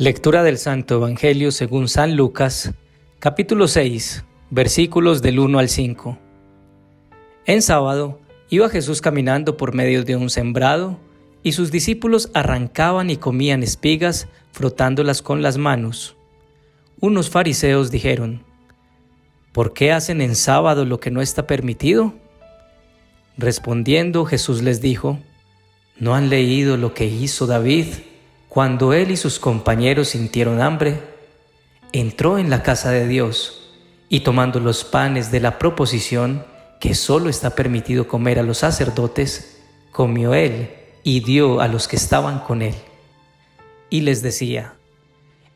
Lectura del Santo Evangelio según San Lucas, capítulo 6, versículos del 1 al 5. En sábado iba Jesús caminando por medio de un sembrado, y sus discípulos arrancaban y comían espigas, frotándolas con las manos. Unos fariseos dijeron: ¿por qué hacen en sábado lo que no está permitido? Respondiendo, Jesús les dijo: ¿no han leído lo que hizo David cuando él y sus compañeros sintieron hambre? Entró en la casa de Dios y, tomando los panes de la proposición, que solo está permitido comer a los sacerdotes, comió él y dio a los que estaban con él. Y les decía: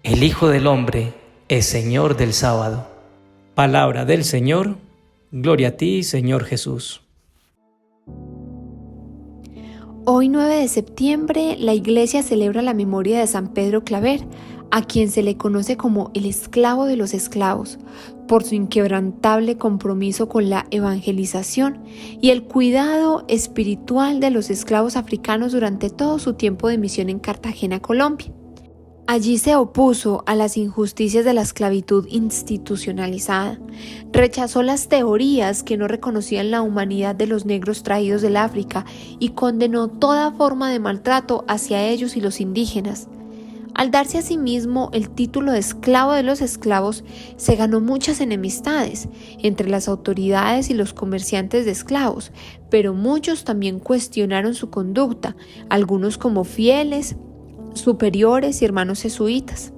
el Hijo del Hombre es Señor del sábado. Palabra del Señor. Gloria a ti, Señor Jesús. Hoy 9 de septiembre la Iglesia celebra la memoria de San Pedro Claver, a quien se le conoce como el esclavo de los esclavos, por su inquebrantable compromiso con la evangelización y el cuidado espiritual de los esclavos africanos durante todo su tiempo de misión en Cartagena, Colombia. Allí se opuso a las injusticias de la esclavitud institucionalizada, rechazó las teorías que no reconocían la humanidad de los negros traídos del África y condenó toda forma de maltrato hacia ellos y los indígenas. Al darse a sí mismo el título de esclavo de los esclavos, se ganó muchas enemistades entre las autoridades y los comerciantes de esclavos, pero muchos también cuestionaron su conducta, algunos como fieles, superiores y hermanos jesuitas.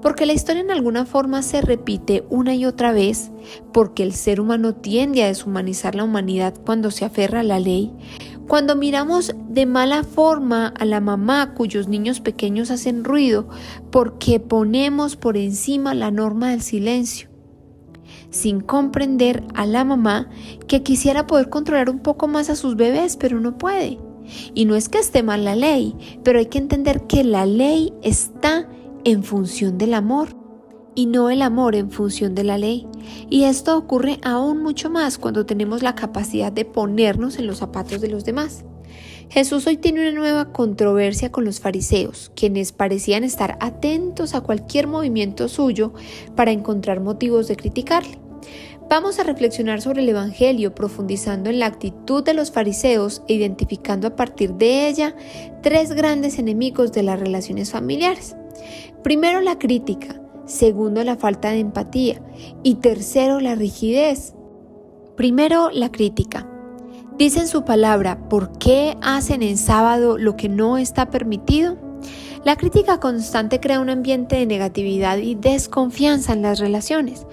Porque la historia en alguna forma se repite una y otra vez, porque el ser humano tiende a deshumanizar la humanidad cuando se aferra a la ley, cuando miramos de mala forma a la mamá cuyos niños pequeños hacen ruido, porque ponemos por encima la norma del silencio, sin comprender a la mamá que quisiera poder controlar un poco más a sus bebés, pero no puede. Y no es que esté mal la ley, pero hay que entender que la ley está en función del amor y no el amor en función de la ley. Y esto ocurre aún mucho más cuando tenemos la capacidad de ponernos en los zapatos de los demás. Jesús hoy tiene una nueva controversia con los fariseos, quienes parecían estar atentos a cualquier movimiento suyo para encontrar motivos de criticarle. Vamos a reflexionar sobre el Evangelio, profundizando en la actitud de los fariseos e identificando a partir de ella tres grandes enemigos de las relaciones familiares. Primero, la crítica. Segundo, la falta de empatía. Y tercero, la rigidez. Primero, la crítica. Dice en su palabra: ¿por qué hacen en sábado lo que no está permitido? La crítica constante crea un ambiente de negatividad y desconfianza en las relaciones.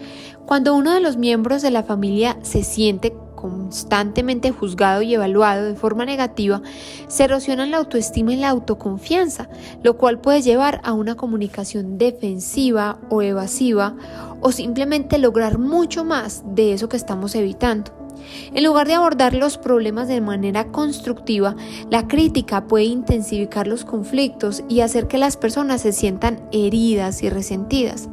Cuando uno de los miembros de la familia se siente constantemente juzgado y evaluado de forma negativa, se erosionan la autoestima y la autoconfianza, lo cual puede llevar a una comunicación defensiva o evasiva, o simplemente lograr mucho más de eso que estamos evitando. En lugar de abordar los problemas de manera constructiva, la crítica puede intensificar los conflictos y hacer que las personas se sientan heridas y resentidas.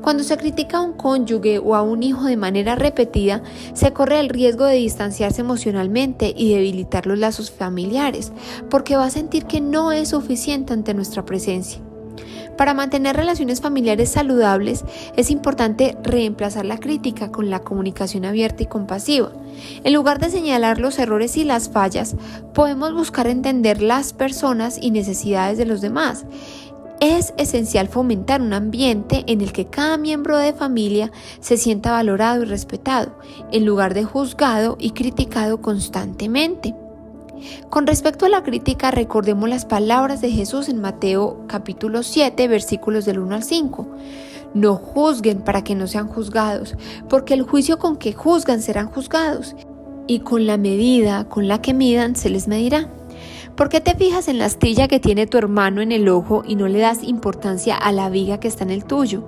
Cuando se critica a un cónyuge o a un hijo de manera repetida, se corre el riesgo de distanciarse emocionalmente y debilitar los lazos familiares, porque va a sentir que no es suficiente ante nuestra presencia. Para mantener relaciones familiares saludables, es importante reemplazar la crítica con la comunicación abierta y compasiva. En lugar de señalar los errores y las fallas, podemos buscar entender las personas y necesidades de los demás. Es esencial fomentar un ambiente en el que cada miembro de familia se sienta valorado y respetado, en lugar de juzgado y criticado constantemente. Con respecto a la crítica, recordemos las palabras de Jesús en Mateo capítulo 7, versículos del 1 al 5. No juzguen para que no sean juzgados, porque el juicio con que juzgan serán juzgados, y con la medida con la que midan se les medirá. ¿Por qué te fijas en la astilla que tiene tu hermano en el ojo y no le das importancia a la viga que está en el tuyo?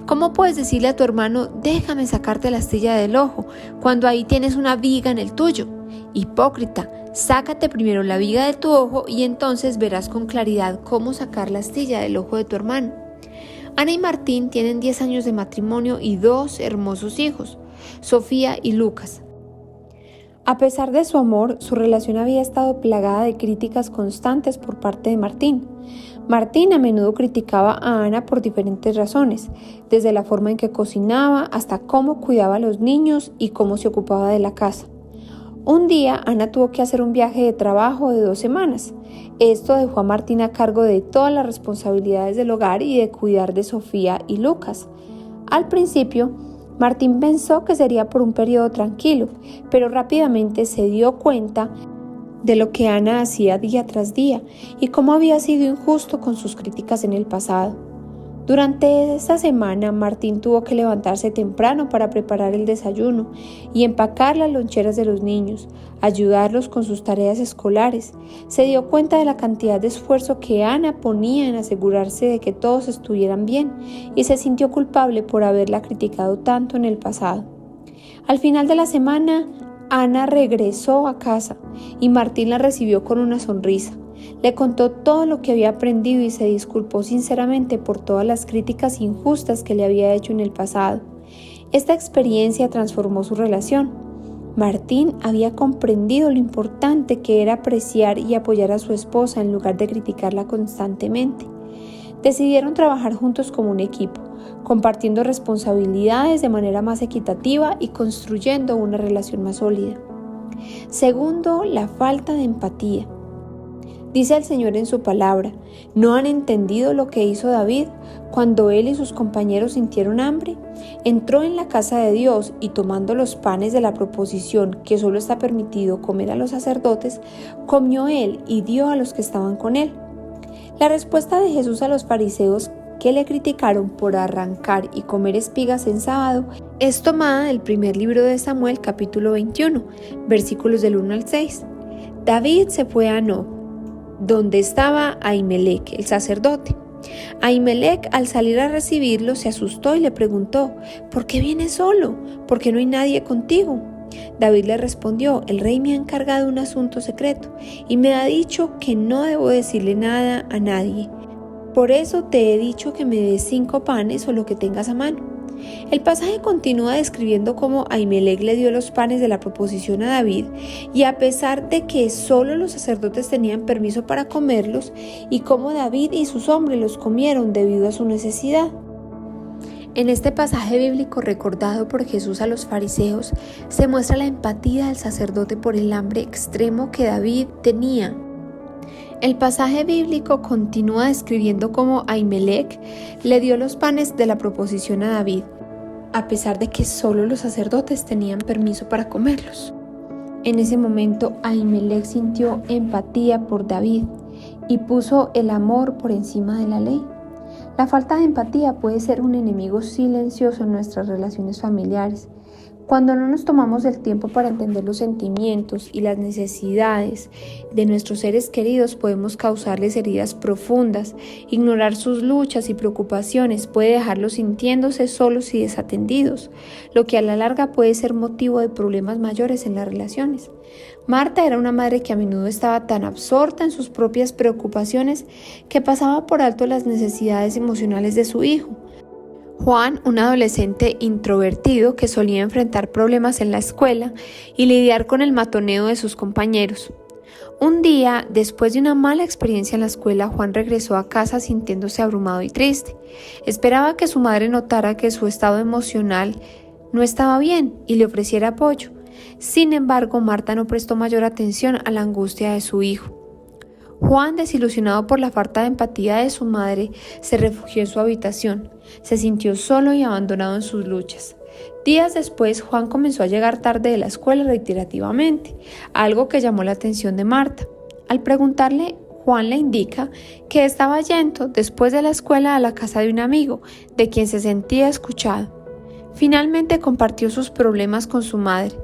¿Cómo puedes decirle a tu hermano: déjame sacarte la astilla del ojo, cuando ahí tienes una viga en el tuyo? Hipócrita, sácate primero la viga de tu ojo y entonces verás con claridad cómo sacar la astilla del ojo de tu hermano. Ana y Martín tienen 10 años de matrimonio y 2 hermosos hijos, Sofía y Lucas. A pesar de su amor, su relación había estado plagada de críticas constantes por parte de Martín. Martín a menudo criticaba a Ana por diferentes razones, desde la forma en que cocinaba hasta cómo cuidaba a los niños y cómo se ocupaba de la casa. Un día, Ana tuvo que hacer un viaje de trabajo de 2 semanas. Esto dejó a Martín a cargo de todas las responsabilidades del hogar y de cuidar de Sofía y Lucas. Al principio, Martín pensó que sería por un periodo tranquilo, pero rápidamente se dio cuenta de lo que Ana hacía día tras día y cómo había sido injusto con sus críticas en el pasado. Durante esta semana, Martín tuvo que levantarse temprano para preparar el desayuno y empacar las loncheras de los niños, ayudarlos con sus tareas escolares. Se dio cuenta de la cantidad de esfuerzo que Ana ponía en asegurarse de que todos estuvieran bien y se sintió culpable por haberla criticado tanto en el pasado. Al final de la semana, Ana regresó a casa y Martín la recibió con una sonrisa. Le contó todo lo que había aprendido y se disculpó sinceramente por todas las críticas injustas que le había hecho en el pasado. Esta experiencia transformó su relación. Martín había comprendido lo importante que era apreciar y apoyar a su esposa en lugar de criticarla constantemente. Decidieron trabajar juntos como un equipo, compartiendo responsabilidades de manera más equitativa y construyendo una relación más sólida. Segundo, la falta de empatía. Dice el Señor en su palabra: ¿no han entendido lo que hizo David cuando él y sus compañeros sintieron hambre? Entró en la casa de Dios y tomando los panes de la proposición que solo está permitido comer a los sacerdotes, comió él y dio a los que estaban con él. La respuesta de Jesús a los fariseos que le criticaron por arrancar y comer espigas en sábado es tomada del primer libro de Samuel, capítulo 21, versículos del 1 al 6. David se fue a Nob, donde estaba Ahimelech, el sacerdote. Ahimelech, al salir a recibirlo, se asustó y le preguntó: ¿por qué vienes solo? ¿Por qué no hay nadie contigo? David le respondió: el rey me ha encargado un asunto secreto y me ha dicho que no debo decirle nada a nadie. Por eso te he dicho que me des 5 panes o lo que tengas a mano. El pasaje continúa describiendo cómo Ahimelech le dio los panes de la proposición a David, y a pesar de que solo los sacerdotes tenían permiso para comerlos, y cómo David y sus hombres los comieron debido a su necesidad. En este pasaje bíblico recordado por Jesús a los fariseos, se muestra la empatía del sacerdote por el hambre extremo que David tenía. El pasaje bíblico continúa describiendo cómo Ahimelech le dio los panes de la proposición a David, a pesar de que solo los sacerdotes tenían permiso para comerlos. En ese momento, Ahimelech sintió empatía por David y puso el amor por encima de la ley. La falta de empatía puede ser un enemigo silencioso en nuestras relaciones familiares. Cuando no nos tomamos el tiempo para entender los sentimientos y las necesidades de nuestros seres queridos, podemos causarles heridas profundas. Ignorar sus luchas y preocupaciones puede dejarlos sintiéndose solos y desatendidos, lo que a la larga puede ser motivo de problemas mayores en las relaciones. Marta era una madre que a menudo estaba tan absorta en sus propias preocupaciones que pasaba por alto las necesidades emocionales de su hijo. Juan, un adolescente introvertido que solía enfrentar problemas en la escuela y lidiar con el matoneo de sus compañeros. Un día, después de una mala experiencia en la escuela, Juan regresó a casa sintiéndose abrumado y triste. Esperaba que su madre notara que su estado emocional no estaba bien y le ofreciera apoyo. Sin embargo, Marta no prestó mayor atención a la angustia de su hijo. Juan, desilusionado por la falta de empatía de su madre, se refugió en su habitación. Se sintió solo y abandonado en sus luchas. Días después, Juan comenzó a llegar tarde de la escuela reiterativamente, algo que llamó la atención de Marta. Al preguntarle, Juan le indica que estaba yendo después de la escuela a la casa de un amigo, de quien se sentía escuchado. Finalmente compartió sus problemas con su madre.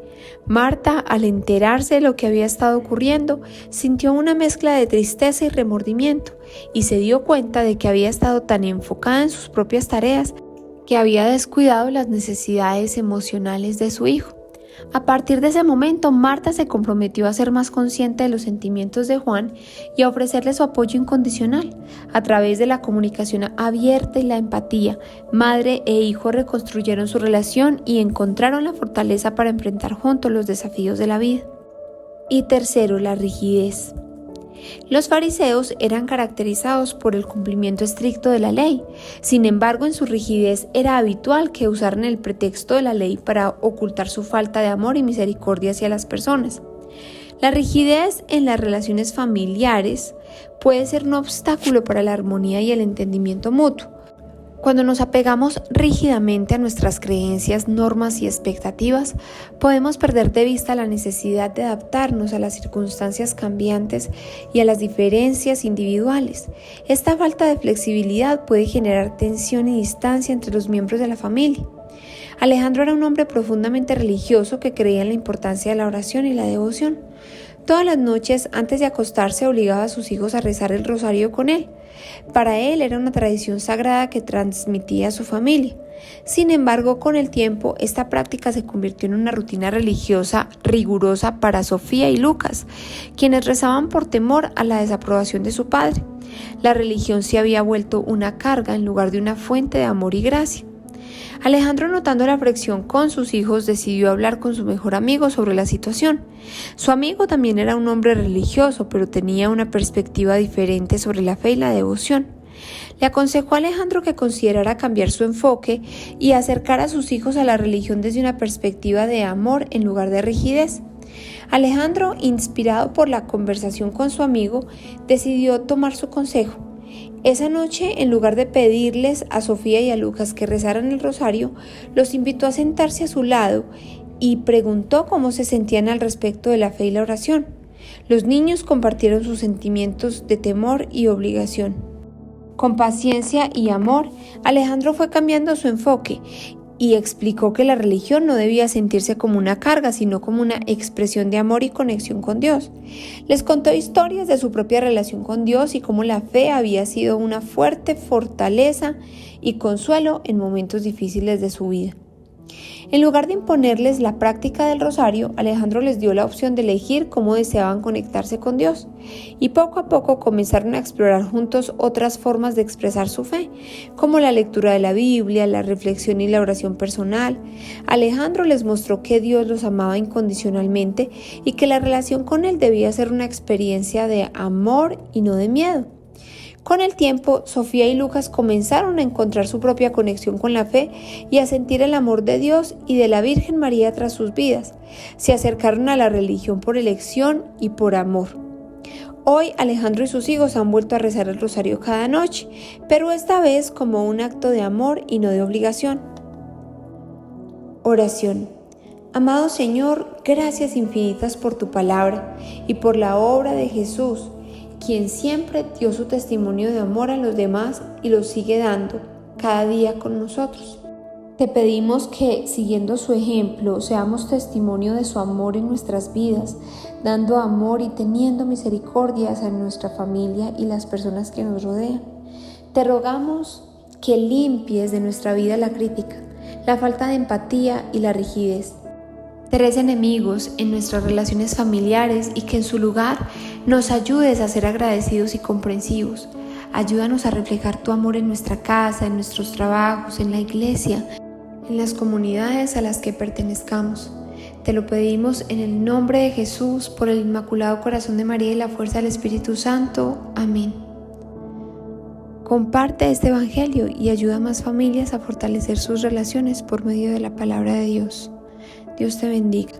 Marta, al enterarse de lo que había estado ocurriendo, sintió una mezcla de tristeza y remordimiento y se dio cuenta de que había estado tan enfocada en sus propias tareas que había descuidado las necesidades emocionales de su hijo. A partir de ese momento, Marta se comprometió a ser más consciente de los sentimientos de Juan y a ofrecerle su apoyo incondicional. A través de la comunicación abierta y la empatía, madre e hijo reconstruyeron su relación y encontraron la fortaleza para enfrentar juntos los desafíos de la vida. Y tercero, la rigidez. Los fariseos eran caracterizados por el cumplimiento estricto de la ley. Sin embargo, en su rigidez era habitual que usaran el pretexto de la ley para ocultar su falta de amor y misericordia hacia las personas. La rigidez en las relaciones familiares puede ser un obstáculo para la armonía y el entendimiento mutuo. Cuando nos apegamos rígidamente a nuestras creencias, normas y expectativas, podemos perder de vista la necesidad de adaptarnos a las circunstancias cambiantes y a las diferencias individuales. Esta falta de flexibilidad puede generar tensión y distancia entre los miembros de la familia. Alejandro era un hombre profundamente religioso que creía en la importancia de la oración y la devoción. Todas las noches, antes de acostarse, obligaba a sus hijos a rezar el rosario con él. Para él era una tradición sagrada que transmitía a su familia. Sin embargo, con el tiempo, esta práctica se convirtió en una rutina religiosa rigurosa para Sofía y Lucas, quienes rezaban por temor a la desaprobación de su padre. La religión se había vuelto una carga en lugar de una fuente de amor y gracia. Alejandro, notando la fricción con sus hijos, decidió hablar con su mejor amigo sobre la situación. Su amigo también era un hombre religioso, pero tenía una perspectiva diferente sobre la fe y la devoción. Le aconsejó a Alejandro que considerara cambiar su enfoque y acercar a sus hijos a la religión desde una perspectiva de amor en lugar de rigidez. Alejandro, inspirado por la conversación con su amigo, decidió tomar su consejo. Esa noche, en lugar de pedirles a Sofía y a Lucas que rezaran el rosario, los invitó a sentarse a su lado y preguntó cómo se sentían al respecto de la fe y la oración. Los niños compartieron sus sentimientos de temor y obligación. Con paciencia y amor, Alejandro fue cambiando su enfoque y explicó que la religión no debía sentirse como una carga, sino como una expresión de amor y conexión con Dios. Les contó historias de su propia relación con Dios y cómo la fe había sido una fuerte fortaleza y consuelo en momentos difíciles de su vida. En lugar de imponerles la práctica del rosario, Alejandro les dio la opción de elegir cómo deseaban conectarse con Dios, y poco a poco comenzaron a explorar juntos otras formas de expresar su fe, como la lectura de la Biblia, la reflexión y la oración personal. Alejandro les mostró que Dios los amaba incondicionalmente y que la relación con Él debía ser una experiencia de amor y no de miedo. Con el tiempo, Sofía y Lucas comenzaron a encontrar su propia conexión con la fe y a sentir el amor de Dios y de la Virgen María tras sus vidas. Se acercaron a la religión por elección y por amor. Hoy Alejandro y sus hijos han vuelto a rezar el rosario cada noche, pero esta vez como un acto de amor y no de obligación. Oración. Amado Señor, gracias infinitas por tu palabra y por la obra de Jesús, quien siempre dio su testimonio de amor a los demás y lo sigue dando cada día con nosotros. Te pedimos que, siguiendo su ejemplo, seamos testimonio de su amor en nuestras vidas, dando amor y teniendo misericordia hacia nuestra familia y las personas que nos rodean. Te rogamos que limpies de nuestra vida la crítica, la falta de empatía y la rigidez. Tres enemigos en nuestras relaciones familiares y que en su lugar nos ayudes a ser agradecidos y comprensivos. Ayúdanos a reflejar tu amor en nuestra casa, en nuestros trabajos, en la iglesia, en las comunidades a las que pertenezcamos. Te lo pedimos en el nombre de Jesús, por el Inmaculado Corazón de María y la fuerza del Espíritu Santo. Amén. Comparte este evangelio y ayuda a más familias a fortalecer sus relaciones por medio de la palabra de Dios. Dios te bendiga.